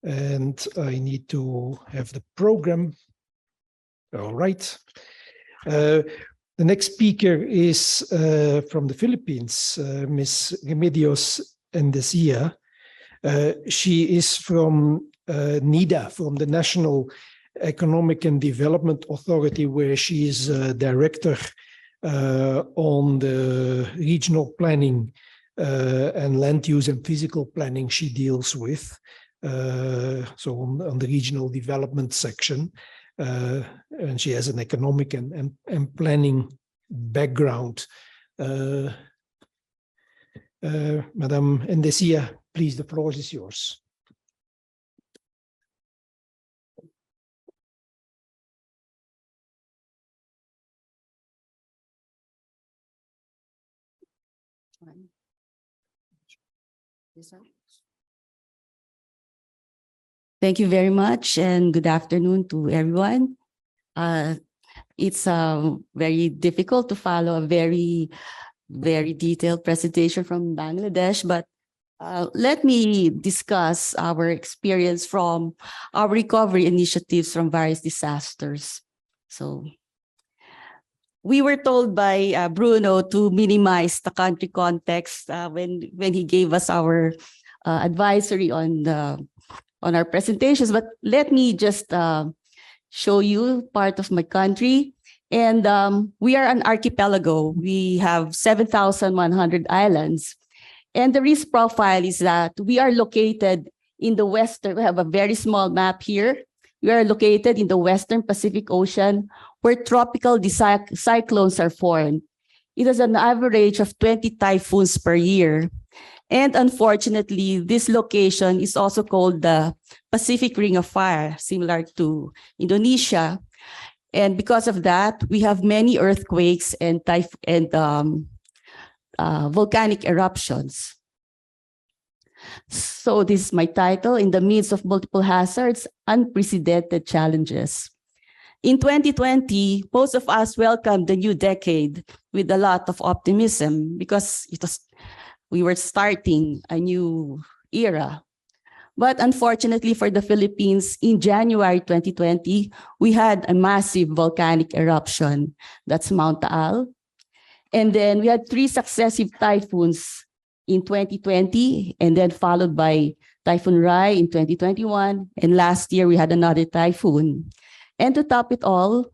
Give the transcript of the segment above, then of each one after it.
and I need to have the program. All right. The next speaker is from the Philippines, Ms. Remedios Endencia. She is from NIDA, from the National Economic and Development Authority, where she is director on the regional planning and land use and physical planning she deals with. So on the regional development section. And she has an economic and planning background. Madam Endecia, please, the floor is yours. Thank you very much, and good afternoon to everyone. It's very difficult to follow a very detailed presentation from Bangladesh, but let me discuss our experience from our recovery initiatives from various disasters. So we were told by Bruno to minimize the country context when he gave us our advisory on our presentations, but let me just show you part of my country. And we are an archipelago. We have 7,100 islands. And the risk profile is that we are located in the western, we have a very small map here. We are located in the Western Pacific Ocean, where tropical cyclones are formed. It has an average of 20 typhoons per year. And unfortunately, this location is also called the Pacific Ring of Fire, similar to Indonesia. And because of that, we have many earthquakes and volcanic eruptions. So this is my title, In the Midst of Multiple Hazards, Unprecedented Challenges. In 2020, most of us welcomed the new decade with a lot of optimism because we were starting a new era. But unfortunately for the Philippines, in January 2020, we had a massive volcanic eruption. That's Mount Taal. And then we had 3 successive typhoons in 2020, and then followed by Typhoon Rai in 2021. And last year, we had another typhoon. And to top it all,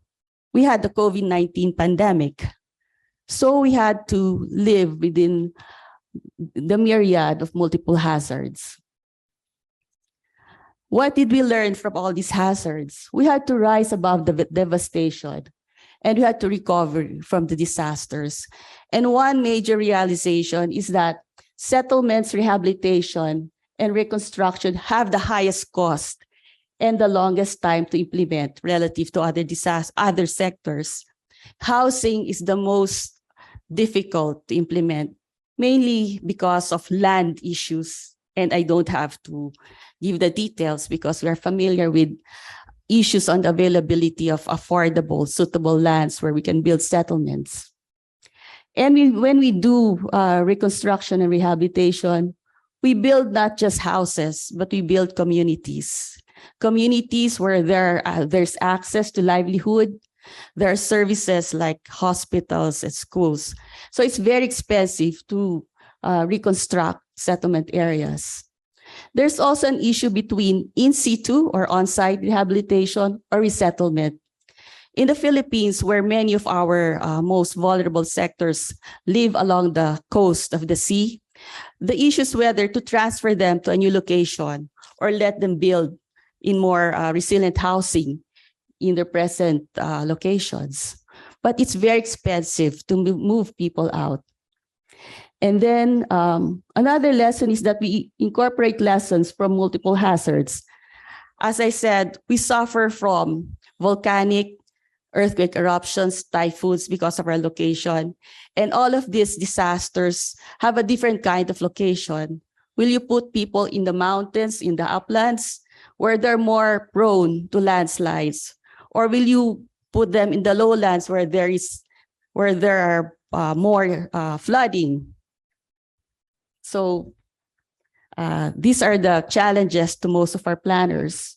we had the COVID-19 pandemic. So we had to live within the myriad of multiple hazards. What did we learn from all these hazards? We had to rise above the devastation, and we had to recover from the disasters. And one major realization is that settlements, rehabilitation, and reconstruction have the highest cost and the longest time to implement relative to other sectors. Housing is the most difficult to implement, mainly because of land issues. And I don't have to give the details because we are familiar with issues on the availability of affordable, suitable lands where we can build settlements. And when we do reconstruction and rehabilitation, we build not just houses, but we build communities. Communities where there's access to livelihood. There are services like hospitals and schools. So it's very expensive to reconstruct settlement areas. There's also an issue between in situ or on-site rehabilitation or resettlement. In the Philippines, where many of our most vulnerable sectors live along the coast of the sea, the issue is whether to transfer them to a new location or let them build in more resilient housing in their present locations. But it's very expensive to move people out. And then another lesson is that we incorporate lessons from multiple hazards. As I said, we suffer from volcanic, earthquake eruptions, typhoons because of our location. And all of these disasters have a different kind of location. Will you put people in the mountains, in the uplands, where they're more prone to landslides? Or will you put them in the lowlands where there are more flooding? So These are the challenges to most of our planners.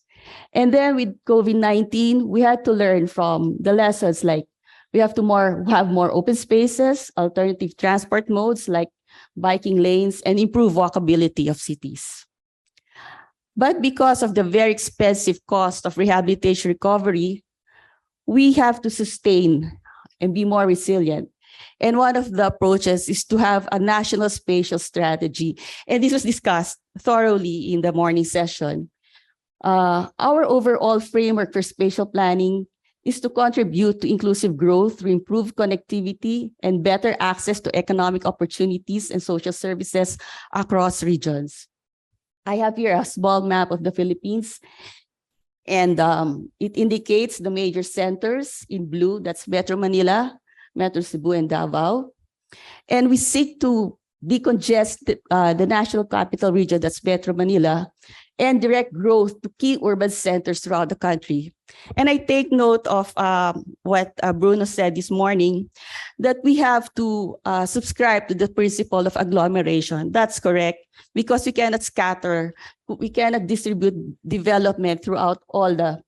And then with COVID-19, we had to learn from the lessons, like we have to have more open spaces, alternative transport modes like biking lanes, and improve walkability of cities. But because of the very expensive cost of rehabilitation recovery, we have to sustain and be more resilient. And one of the approaches is to have a national spatial strategy. And this was discussed thoroughly in the morning session. Our overall framework for spatial planning is to contribute to inclusive growth through improved connectivity and better access to economic opportunities and social services across regions. I have here a small map of the Philippines, and it indicates the major centers in blue. That's Metro Manila, Metro Cebu, and Davao. And we seek to decongest the national capital region, that's Metro Manila, and direct growth to key urban centers throughout the country. And I take note of what Bruno said this morning, that we have to subscribe to the principle of agglomeration. That's correct, because we cannot scatter, we cannot distribute development throughout all the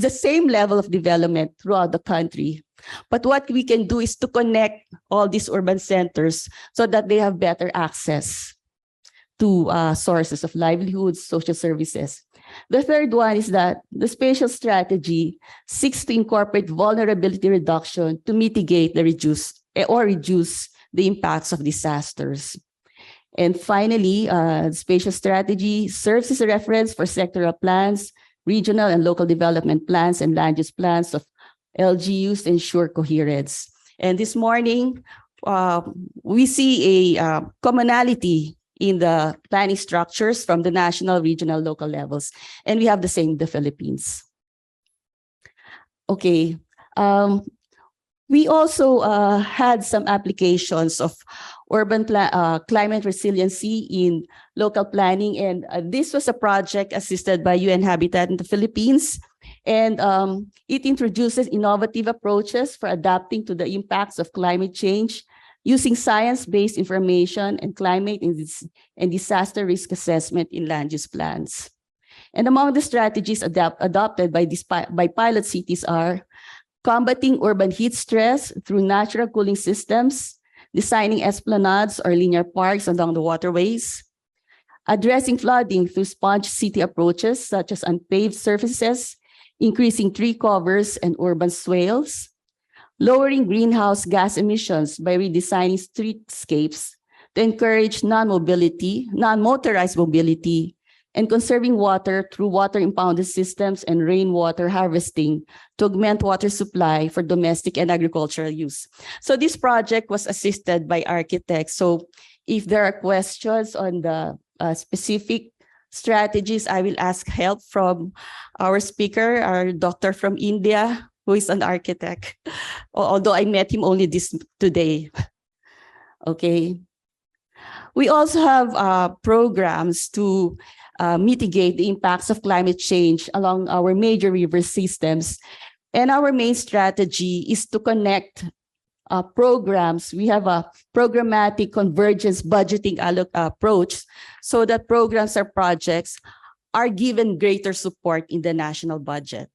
same level of development throughout the country. But what we can do is to connect all these urban centers so that they have better access to sources of livelihoods, social services. The third one is that the spatial strategy seeks to incorporate vulnerability reduction to mitigate the reduce the impacts of disasters. And finally, spatial strategy serves as a reference for sectoral plans, regional and local development plans, and land use plans of LGUs to ensure coherence. And this morning, we see a commonality in the planning structures from the national, regional, local levels. And we have the same in the Philippines. Okay. We also had some applications of urban climate resiliency in local planning. And this was a project assisted by UN Habitat in the Philippines. And it introduces innovative approaches for adapting to the impacts of climate change using science-based information and climate and disaster risk assessment in land use plans. And among the strategies adopted by pilot cities are combating urban heat stress through natural cooling systems, designing esplanades or linear parks along the waterways, addressing flooding through sponge city approaches such as unpaved surfaces, increasing tree covers and urban swales, lowering greenhouse gas emissions by redesigning streetscapes to encourage non-motorized mobility, and conserving water through water impounded systems and rainwater harvesting to augment water supply for domestic and agricultural use. So this project was assisted by architects. So if there are questions on the specific strategies, I will ask help from our speaker, our doctor from India, who is an architect, although I met him only today. Okay. We also have programs to mitigate the impacts of climate change along our major river systems. And our main strategy is to connect programs. We have a programmatic convergence budgeting approach so that programs or projects are given greater support in the national budget.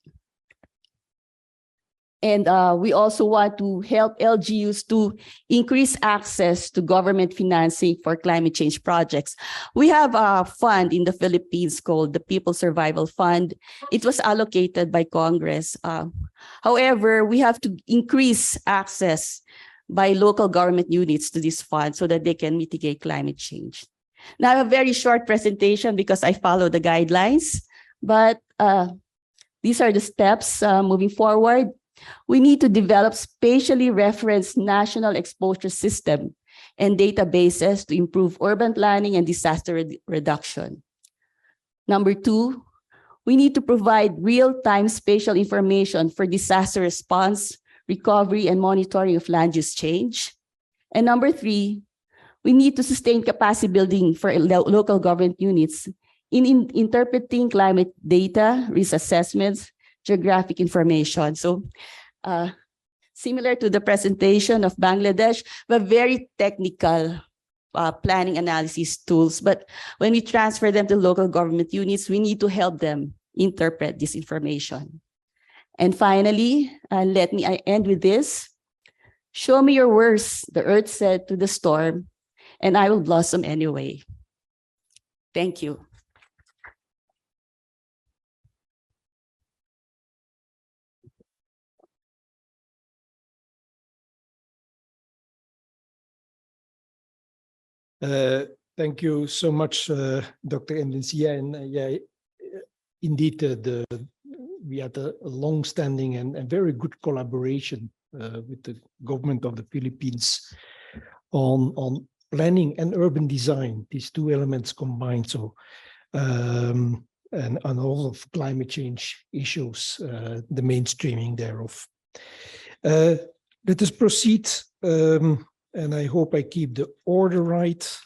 And we also want to help LGUs to increase access to government financing for climate change projects. We have a fund in the Philippines called the People Survival Fund. It was allocated by Congress. However, we have to increase access by local government units to this fund so that they can mitigate climate change. Now, I have a very short presentation because I follow the guidelines, but these are the steps moving forward. We need to develop spatially referenced national exposure system and databases to improve urban planning and disaster reduction. Number two, we need to provide real-time spatial information for disaster response, recovery, and monitoring of land use change. And number three, we need to sustain capacity building for local government units in interpreting climate data, risk assessments, geographic information. So similar to the presentation of Bangladesh, but very technical planning analysis tools, but when we transfer them to local government units, we need to help them interpret this information. And finally, let me end with this. Show me your worst, the earth said to the storm, and I will blossom anyway. Thank you. Thank you so much, Dr. Endencia. And indeed, we had a long-standing and very good collaboration with the government of the Philippines on planning and urban design, these two elements combined. So, and on all of climate change issues, the mainstreaming thereof. Let us proceed, and I hope I keep the order right.